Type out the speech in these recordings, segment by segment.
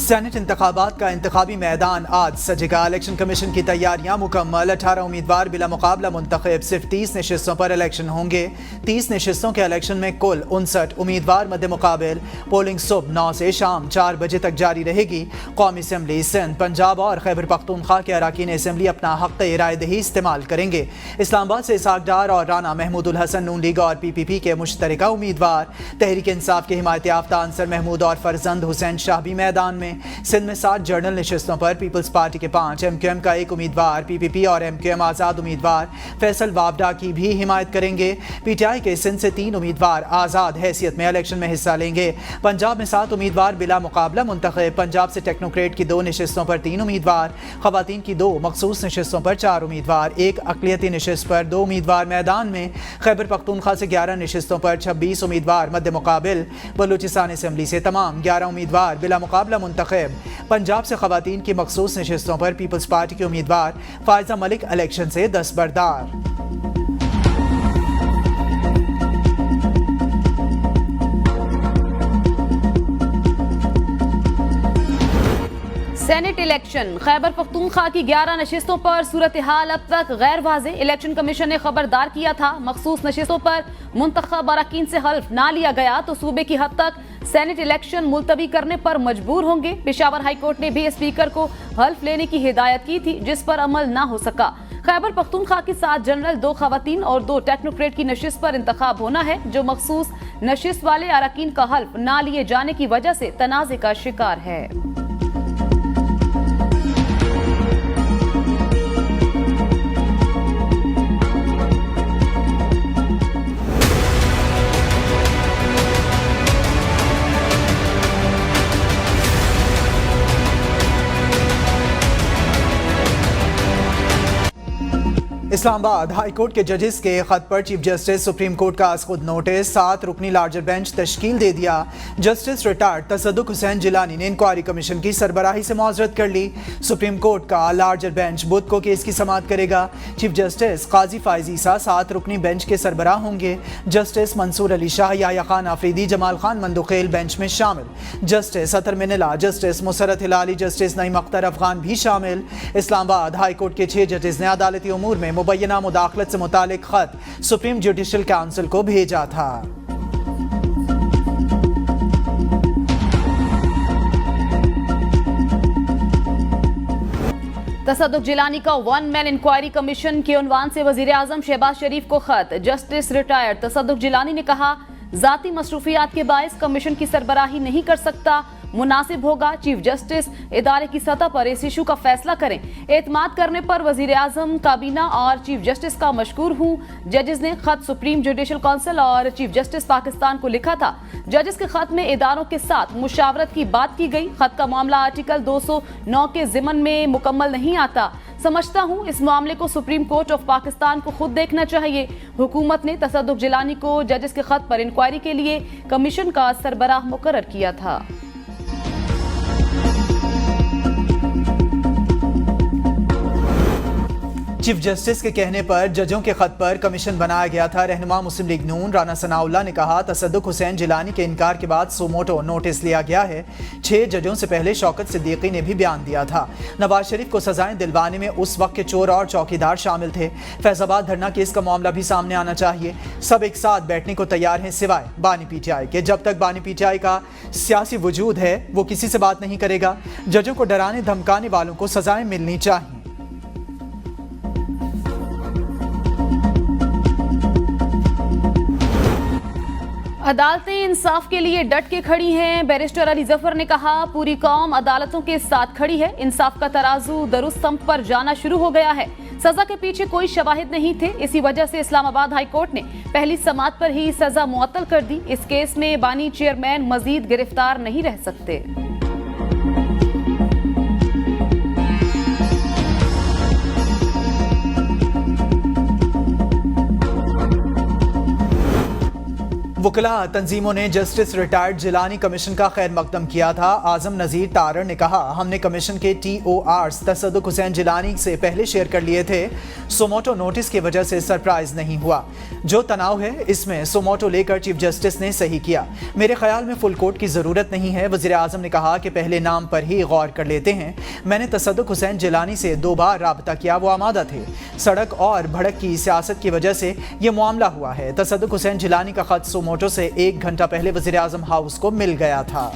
Senate इंतखाबात का इंतखाबी मैदान आज सजेगा। इलेक्शन कमीशन की तैयारियां मुकम्मल। 18 उम्मीदवार बिला मुकाबला मुंतखब। सिर्फ 30 नशिस्तों पर इलेक्शन होंगे। 30 नशिस्तों के इलेक्शन में कुल 59 उम्मीदवार मद्दे मुकाबिल। पोलिंग सुबह 9 से शाम 4 बजे तक जारी रहेगी। कौमी असम्बली सिंध, पंजाब और खैबर पख्तूनख्वा के अरकान असम्बली अपना हक़ राय दही इस्तेमाल करेंगे। इस्लामाबाद से इसहाक डार और राना महमूदुल हसन नून लीग और PPP के मुश्तरका उम्मीदवार। तहरीक इंसाफ के हिमायत याफ्ता अंसर महमूद और फरजंद हुसैन शाह भी मैदान में। सिंध में 7 जनरल नशिस्तों पर पीपल्स पार्टी के 5, MQM का 1 उम्मीदवार, PPP और MQM आज़ाद उम्मीदवार फैसल वावडा की भी हिमायत करेंगे। PTI के सिंध से 3 उम्मीदवार आज़ाद हैसियत में इलेक्शन में हिस्सा लेंगे। पंजाब में 7 उम्मीदवार बिला मुकाबला मुंतखब। पंजाब से टेक्नोक्रेट की 2 नशिस्तों पर 3 उम्मीदवार, खवातीन की 2 मखसूस नशिस्तों पर 4 उम्मीदवार, 1 अक़लियती नशिस्त पर 2 उम्मीदवार मैदान में। खैबर पख्तूनख्वा से 11 नशिस्तों पर 26 उम्मीदवार मद्दे मुकाबिल। बलूचिस्तान असम्बली से तमाम 11 उम्मीदवार बिला मुकाबला मुंतखब। पंजाब से खवातीन की मखसूस नशिस्तों पर पीपल्स पार्टी के उम्मीदवार फायजा मलिक इलेक्शन से दस्तबरदार। सेनेट इलेक्शन, खैबर पख्तूनख्वा की 11 नशिस्तों पर सूरत हाल अब तक गैर वाज़े। इलेक्शन कमीशन ने खबरदार किया था मखसूस नशिस्तों पर मुंतखब अरकान से हल्फ ना लिया गया तो सूबे की हद तक सेनेट इलेक्शन मुलतवी करने पर मजबूर होंगे। पेशावर हाई कोर्ट ने भी स्पीकर को हल्फ लेने की हिदायत की थी, जिस पर अमल ना हो सका। खैबर पख्तूनख्वा की 7 जनरल, 2 खवातीन और 2 टेक्नोक्रेट की नशिस्त पर इंतखाब होना है, जो मखसूस नशिस्त वाले अरकान का हल्फ ना लिए जाने की वजह से तनाज़े का शिकार है। इस्लामाबाद हाई कोर्ट के जजेस के खत पर चीफ जस्टिस सुप्रीम कोर्ट का आज खुद नोटिस। 7 रुकनी लार्जर बेंच तश्कील दे दिया। जस्टिस रिटायर्ड तसद्दुक हुसैन जिलानी ने इंक्वायरी कमीशन की सरबराही से मुआज़रत कर ली। सुप्रीम कोर्ट का लार्जर बेंच बुध को केस की समाअत करेगा। चीफ जस्टिस काजी फायज ईसा 7 रुकनी बेंच के सरबराह होंगे। जस्टिस मंसूर अली शाह, याया खान आफरीदी, जमाल खान मंदुखेल बेंच में शामिल। जस्टिस अतर मिनला, जस्टिस मुसरत हिलाली, जस्टिस नईम अख्तर अफगान भी शामिल। इस्लामाबाद हाई कोर्ट के 6 जजेस ने अदालती उमूर में मुबैना मुदाखलत से मुतालिक खत सुप्रीम जुडिशल काउंसिल को भेजा था। तसद्दुक जिलानी का 1 मैन इंक्वायरी कमीशन के उन्वान से वजीर आजम शहबाज शरीफ को खत। जस्टिस रिटायर्ड तसद्दुक जिलानी ने कहा, जाती मसरूफियात के बायस कमीशन की सरबराही नहीं कर सकता। मुनासिब होगा चीफ जस्टिस इदारे की सतह पर इस इशू का फैसला करें। एतमाद करने पर वजीर आजम, काबीना और चीफ जस्टिस का मशकूर हूँ। जजेस ने खत सुप्रीम जुडिशल काउंसिल और चीफ जस्टिस पाकिस्तान को लिखा था। जजेस के खत में इदारों के साथ मुशावरत की बात की गई। खत का मामला आर्टिकल 209 के जिमन में मुकम्मल नहीं आता। समझता हूँ इस मामले को सुप्रीम कोर्ट ऑफ पाकिस्तान को खुद देखना चाहिए। हुकूमत ने तसद्दुक जिलानी को जजेस के खत पर इंक्वायरी के लिए कमीशन का सरबराह मुकर्रर किया था। चीफ जस्टिस के कहने पर जजों के खत पर कमीशन बनाया गया था। रहनुमा मुस्लिम लीग नून राना सनाउल्लाह ने कहा, तसद्दुक हुसैन जिलानी के इनकार के बाद सुमोटो नोटिस लिया गया है। 6 जजों से पहले शौकत सिद्दीकी ने भी बयान दिया था। नवाज शरीफ को सजाएं दिलवाने में उस वक्त के चोर और चौकीदार शामिल थे। फैजाबाद धरना केस का मामला भी सामने आना चाहिए। सब एक साथ बैठने को तैयार हैं सिवाय बानी PTI के। जब तक बानी PTI का सियासी वजूद है वो किसी से बात नहीं करेगा। जजों को डराने धमकाने वालों को सजाएं मिलनी चाहिए। अदालतें इंसाफ के लिए डट के खड़ी हैं। बैरिस्टर अली जफर ने कहा, पूरी कौम अदालतों के साथ खड़ी है। इंसाफ का तराजू दुरुस्त सम्त पर जाना शुरू हो गया है। सजा के पीछे कोई शवाहिद नहीं थे। इसी वजह से इस्लामाबाद हाई कोर्ट ने पहली समाअत पर ही सजा मुअत्तल कर दी। इस केस में बानी चेयरमैन मजीद गिरफ्तार नहीं रह सकते। वकला तंजीमों ने जस्टिस रिटायर्ड जिलानी कमीशन का खैर मकदम किया था। आजम नज़ीर तारड़ ने कहा, हमने कमीशन के TORs तसद्दुक हुसैन जिलानी से पहले शेयर कर लिए थे। सोमोटो नोटिस की वजह से सरप्राइज नहीं हुआ। जो तनाव है इसमें सोमोटो लेकर चीफ जस्टिस ने सही किया। मेरे ख्याल में फुल कोर्ट की ज़रूरत नहीं है। वज़ीर आज़म ने कहा कि पहले नाम पर ही गौर कर लेते हैं। मैंने तसद्दुक हुसैन जिलानी से 2 बार राबता किया, वो आमादा थे। सड़क और भड़क की सियासत की वजह से ये मामला हुआ है। तसद्दुक हुसैन जिलानी का खत सोमोटो से 1 घंटा पहले वज़ीर आज़म हाउस को मिल गया था।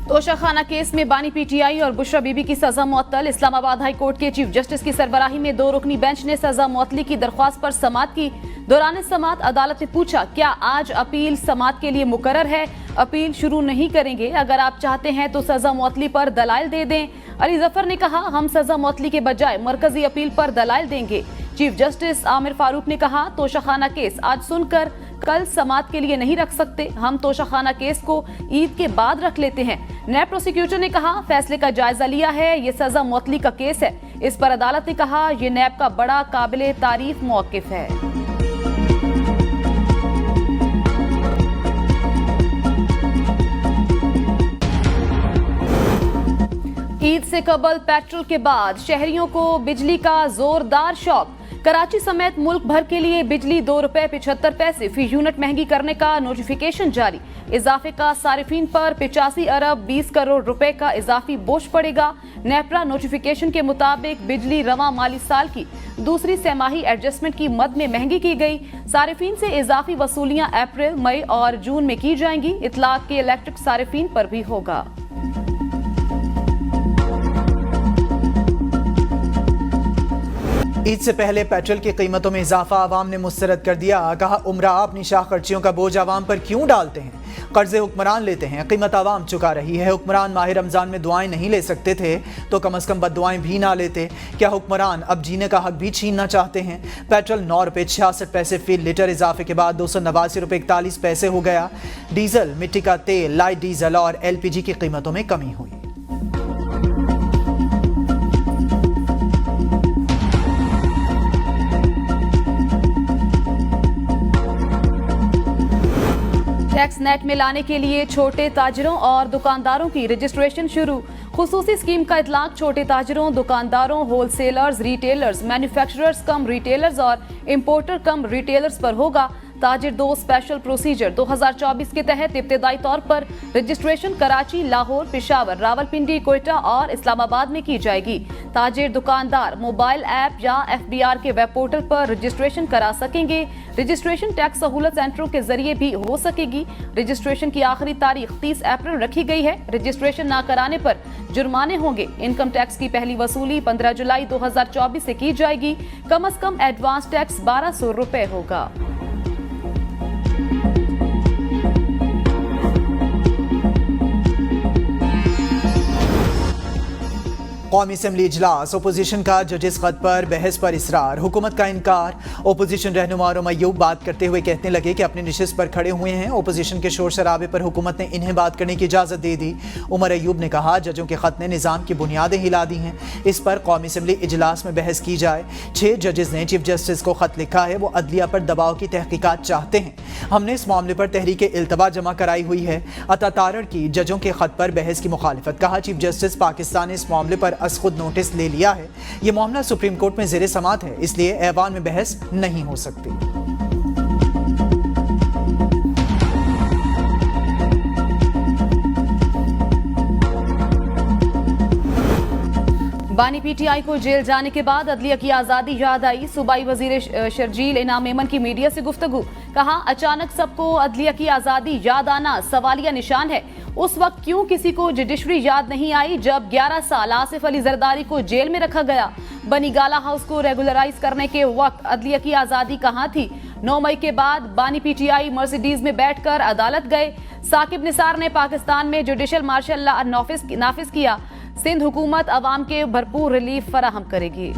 तोशाखाना केस में बानी PTI और बुशरा बीबी की सजा मुअत्तल। इस्लामाबाद हाई कोर्ट के चीफ जस्टिस की सरबराही में 2 रुकनी बेंच ने सजा मुअत्तली की दरख्वास्त पर समाअत की। दौरान समाअत अदालत ने पूछा, क्या आज अपील समाअत के लिए मुकर्रर है? अपील शुरू नहीं करेंगे। अगर आप चाहते हैं तो सजा मुअत्तली पर दलाइल दे दें। अली जफर ने कहा, हम सजा मुअत्तली के बजाय मरकजी अपील पर दलाइल देंगे। चीफ जस्टिस आमिर फारूक ने कहा, तोशाखाना केस आज सुनकर कल समाअत के लिए नहीं रख सकते। हम तोशाखाना केस को ईद के बाद रख लेते हैं। नैब प्रोसिक्यूटर ने कहा, फैसले का जायजा लिया है, ये सजा मुअत्तली का केस है। इस पर अदालत ने कहा, यह नैब का बड़ा काबिले तारीफ मौक़िफ़ है। ईद से कबल पेट्रोल के बाद शहरियों को बिजली का जोरदार शॉक। कराची समेत मुल्क भर के लिए बिजली ₹2.75 फी यूनिट महंगी करने का नोटिफिकेशन जारी। इजाफे का सारिफीन पर 85 अरब 20 करोड़ रुपए का इजाफी बोझ पड़ेगा। नेपरा नोटिफिकेशन के मुताबिक बिजली रवां माली साल की दूसरी सहमाही एडजस्टमेंट की मद में महंगी की गई। सारिफीन से इजाफी वसूलियां अप्रैल, मई और जून में की जाएंगी। इतलाक के इलेक्ट्रिक सारिफीन पर भी होगा। ईद से पहले पेट्रोल की कीमतों में इजाफा आवाम ने मुस्तरद कर दिया। कहा, उमरा अपनी शाह खर्चियों का बोझ आवाम पर क्यों डालते हैं? कर्जे हुक्मरान लेते हैं, कीमत आवाम चुका रही है। हुक्मरान माह रमजान में दुआएं नहीं ले सकते थे तो कम अज कम बद्दुआएं भी ना लेते। क्या हुक्मरान अब जीने का हक भी छीनना चाहते हैं? पेट्रोल ₹9.66 फी लीटर, इजाफे के बाद ₹289.41 हो गया। डीजल, मिट्टी का तेल, लाइट डीजल और LPG की कीमतों में कमी हुई। टैक्स नेट में लाने के लिए छोटे ताजिरों और दुकानदारों की रजिस्ट्रेशन शुरू। खुसूसी स्कीम का इतलाक छोटे ताजिरों, दुकानदारों, होलसेलर्स, रिटेलर्स, मैन्युफैक्चरर्स कम रिटेलर्स और इंपोर्टर कम रिटेलर्स पर होगा। ताजिर 2 स्पेशल प्रोसीजर 2024 के तहत इब्तिदाई तौर पर रजिस्ट्रेशन कराची, लाहौर, पेशावर, रावलपिंडी, कोयटा और इस्लामाबाद में की जाएगी। ताजिर दुकानदार मोबाइल ऐप या FBR के वेब पोर्टल पर रजिस्ट्रेशन करा सकेंगे। रजिस्ट्रेशन टैक्स सहूलत सेंटरों के जरिए भी हो सकेगी। रजिस्ट्रेशन की आखिरी तारीख 30 अप्रैल रखी गई है। रजिस्ट्रेशन न कराने पर जुर्माने होंगे। इनकम टैक्स की पहली वसूली 15 जुलाई 2024 से की जाएगी। कम अज कम एडवांस टैक्स ₹1200 होगा। कौमी असम्बली इजलास, ओपोजिशन का जजेस खत पर बहस पर इसरार, हुकूमत का इनकार। ओपोजिशन रहनुमा उमर अय्यूब बात करते हुए कहने लगे कि अपनी नशिस्त पर खड़े हुए हैं। ओपोजिशन के शोर शराबे पर हुकूमत ने इन्हें बात करने की इजाज़त दे दी। उमर अय्यूब ने कहा, जजों के खत ने निज़ाम की बुनियादें हिला दी हैं। इस पर कौमी असम्बली इजलास में बहस की जाए। 6 जजेस ने चीफ जस्टिस को खत लिखा है। वो अदलिया पर दबाव की तहकीकात चाहते हैं। हमने इस मामले पर तहरीक इल्तवा जमा कराई हुई है। अता तारड़ की जजों के खत पर बहस की मुखालिफत। कहा, चीफ जस्टिस पाकिस्तान ने इस मामले पर खुद नोटिस ले लिया है। ये मामला सुप्रीम कोर्ट में ज़ेरे समाअत है, इसलिए ऐवान में बहस नहीं हो सकती। बानी PTI को जेल जाने के बाद अदलिया की आज़ादी याद आई। सूबाई वजीर शर्जील इनाम मेमन की मीडिया से गुफ्तगू। कहा, अचानक सबको अदलिया की आज़ादी याद आना सवालिया निशान है। उस वक्त क्यों किसी को जुडिशरी याद नहीं आई जब 11 साल आसिफ अली जरदारी को जेल में रखा गया? बनी गाला हाउस को रेगुलराइज करने के वक्त अदलिया की आज़ादी कहाँ थी? 9 मई के बाद बानी PTI मर्सिडीज में बैठकर अदालत गए। साकिब निसार ने पाकिस्तान में जुडिशल मार्शल लॉ नाफिज किया। सिंध हुकूमत अवाम के भरपूर रिलीफ फराहम करेगी।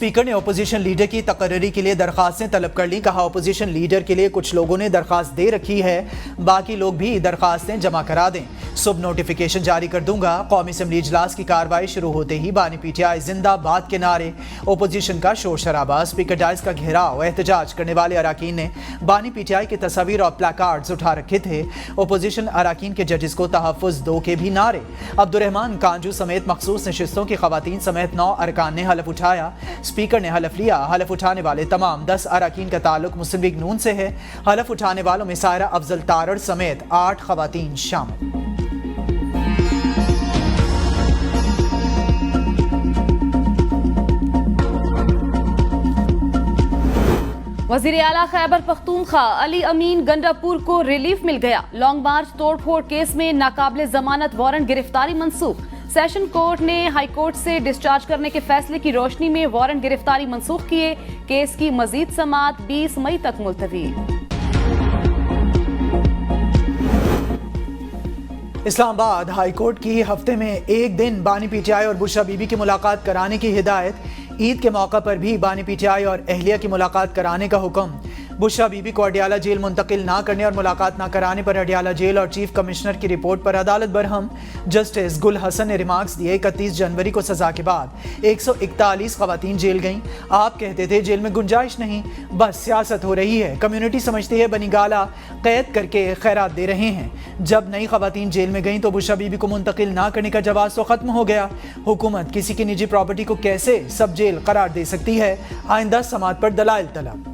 स्पीकर ने अपोजिशन लीडर की तकर्री के लिए दरखास्तें तलब कर ली। कहा अपोजिशन लीडर के लिए कुछ लोगों ने दरखास्त दे रखी है, बाकी लोग भी दरखास्तें जमा करा दें। सुबह नोटिफिकेशन जारी कर दूंगा। कौमी असेंबली इजलास की कार्रवाई शुरू होते ही बानी पीटीआई जिंदाबाद के नारे, अपोजिशन का शोर शराबा, स्पीकर डाइस का घेराव। एहतजाज करने वाले अराकीन ने बानी पीटीआई की तस्वीर और प्लाकार्ड्स उठा रखे थे। अपोजिशन अराकीन के जजेस को तहफ़्फ़ुज़ दो के भी नारे। अब्दुर्रहमान कांजू समेत मखसूस नशिस्तों की खवातीन समेत 9 अरकान ने हलफ उठाया। स्पीकर ने हलफ लिया। हलफ उठाने वाले तमाम 10 अराकीन का ताल्लुक मुस्लिम लीग नून से है। हलफ उठाने वालों में सायरा अफजल तारड़ समेत 8 खवातीन शामिल। वज़ीर आला खैबर पख्तूनख्वा अली अमीन गंडापुर को रिलीफ मिल गया। लॉन्ग मार्च तोड़फोड़ केस में नाकाबिले जमानत वारंट गिरफ्तारी मंसूख। सेशन कोर्ट ने हाई कोर्ट से डिस्चार्ज करने के फैसले की रोशनी में वारंट गिरफ्तारी मंसूख किए। केस की मजीद समाअत 20 मई तक मुलतवी। इस्लामाबाद हाई कोर्ट की हफ्ते में एक दिन बानी पीटीआई और बुशरा बीबी की मुलाकात कराने की हिदायत। ईद के मौका पर भी बानी पीटीआई और अहलिया की मुलाकात कराने का हुक्म। बुशरा बीबी को अडियाला जेल मुंतकिल ना करने और मुलाकात ना कराने पर अडियाला जेल और चीफ कमिश्नर की रिपोर्ट पर अदालत बरहम। जस्टिस गुल हसन ने रिमार्क्स दिए। 31 जनवरी को सजा के बाद 141 खवातीन जेल गईं। आप कहते थे जेल में गुंजाइश नहीं, बस सियासत हो रही है। कम्युनिटी समझती है बनीगाला कैद करके खैरात दे रहे हैं। जब नई खवातीन जेल में गईं तो बुशरा बीबी को मुंतकिल ना करने का जवाब तो खत्म हो गया। हुकूमत किसी की निजी प्रॉपर्टी को कैसे सब जेल करार दे सकती है? आइंदा समाअत पर दलाइल तलब।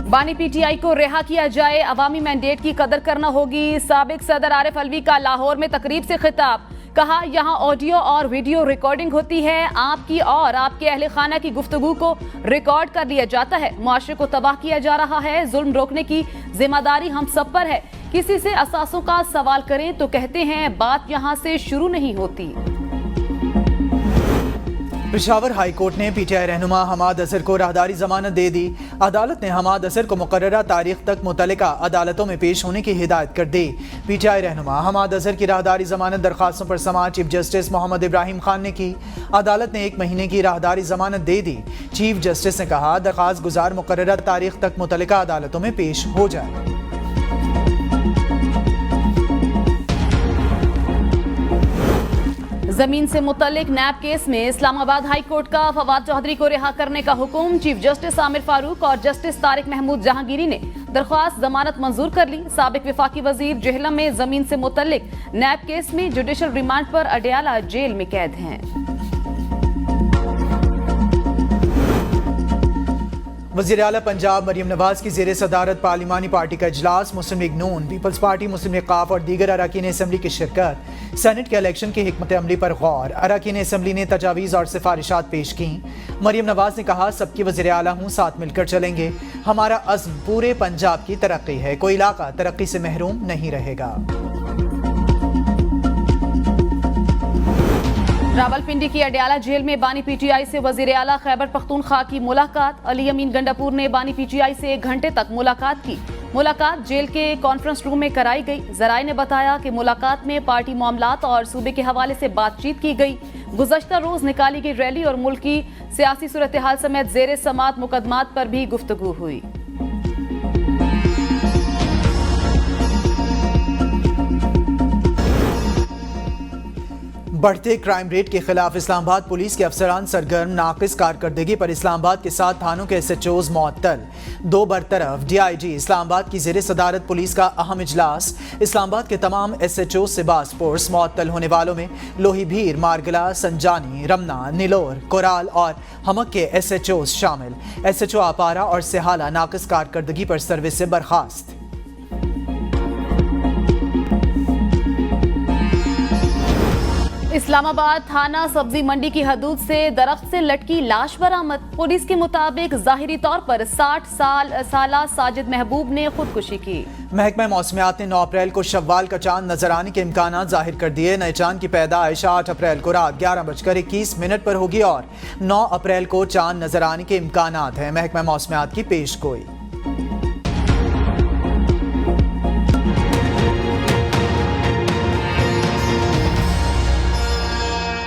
बानी पीटीआई को रिहा किया जाए, अवामी मैंडेट की कदर करना होगी। साबिक सदर आरिफ अलवी का लाहौर में तकरीब से खिताब। कहा यहाँ ऑडियो और वीडियो रिकॉर्डिंग होती है। आपकी और आपके अहले खाना की गुफ्तगू को रिकॉर्ड कर लिया जाता है। मुआशरे को तबाह किया जा रहा है। जुल्म रोकने की जिम्मेदारी हम सब पर है। किसी से असासों का सवाल करें तो कहते हैं बात यहाँ से शुरू नहीं होती। पेशावर हाई कोर्ट ने पीटीआई रहनुमा हमाद अजहर को राहदारी जमानत दे दी। अदालत ने हमाद अजहर को मुकर्ररा तारीख तक मुतल्लिका अदालतों में पेश होने की हिदायत कर दी। पीटीआई रहनुमा हमाद अजहर की राहदारी जमानत दरखास्तों पर समाअत चीफ जस्टिस मोहम्मद इब्राहिम खान ने की। अदालत ने 1 महीने की राहदारी जमानत दे दी। चीफ जस्टिस ने कहा दरखास्त गुजार मुकर्ररा तारीख तक मुतल्लिका अदालतों में पेश हो जाए। जमीन से मुतल्लिक नैब केस में इस्लामाबाद हाई कोर्ट का फवाद चौधरी को रिहा करने का हुक्म। चीफ जस्टिस आमिर फारूक और जस्टिस तारिक महमूद जहांगीरी ने दरख्वास्त जमानत मंजूर कर ली। साबिक वफाकी वजीर जेहलम में जमीन से मुतल्लिक नैब केस में जुडिशल रिमांड पर अडियाला जेल में कैद हैं। वज़ीर आला पंजाब मरियम नवाज की ज़ेर सदारत पार्लिमानी पार्टी का इजलास। मुस्लिम लीग नून, पीपल्स पार्टी, मुस्लिम लीग काफ और दीगर अरकान असम्बली की शिरकत। सेनेट के इलेक्शन की हिकमत अमली पर गौर। अरकान असम्बली ने तजावीज़ और सिफारिशात पेश की। मरियम नवाज ने कहा सबकी वज़ीर आला हूँ, साथ मिलकर चलेंगे। हमारा अज़्म पूरे पंजाब की तरक्की है, कोई इलाका तरक्की से महरूम नहीं रहेगा। रावलपिंडी की अडियाला जेल में बानी पीटीआई से वजीर आला खैबर पख्तूनख्वा की मुलाकात। अली अमीन गंडापुर ने बानी पीटीआई से 1 घंटे तक मुलाकात की। मुलाकात जेल के कॉन्फ्रेंस रूम में कराई गई। जराए ने बताया कि मुलाकात में पार्टी मामलात और सूबे के हवाले से बातचीत की गई। गुज़श्ता रोज निकाली गई रैली और मुल्क की सियासी सूरत हाल समेत जेर समात मुकदमात पर भी गुफ्तगू हुई। बढ़ते क्राइम रेट के खिलाफ इस्लामाबाद पुलिस के अफसरान सरगर्म। नाकिस कारकर्दगी पर इस्लामाबाद के 7 थानों के SHOs मुअत्तल। 2 बरतरफ DIG इस्लामाबाद की ज़ेर सदारत पुलिस का अहम इजलास। इस्लामाबाद के तमाम SHOs से बासपोर्स मुअत्तल होने वालों में लोही भीर, मारगला, संजानी, रमना, नीलोर, कोराल और हमक के SHOs शामिल। SHO अपारा और सिहाला नाकिस कारकर्दगी पर सर्विस से बर्खास्त। इस्लामाबाद थाना सब्जी मंडी की हदूद से दरख्त से लटकी लाश बरामद। पुलिस के मुताबिक जाहिरी तौर पर 60 साला साजिद महबूब ने खुदकुशी की। महकमा मौसमियात ने 9 अप्रैल को शव्वाल का चांद नजर आने के इम्कानात जाहिर कर दिए। नए चांद की पैदाइश 8 अप्रैल को रात 11:21 पर होगी और 9 अप्रैल को चांद नजर आने के इम्कानात हैं। महकमा मौसमियात की पेशगोई।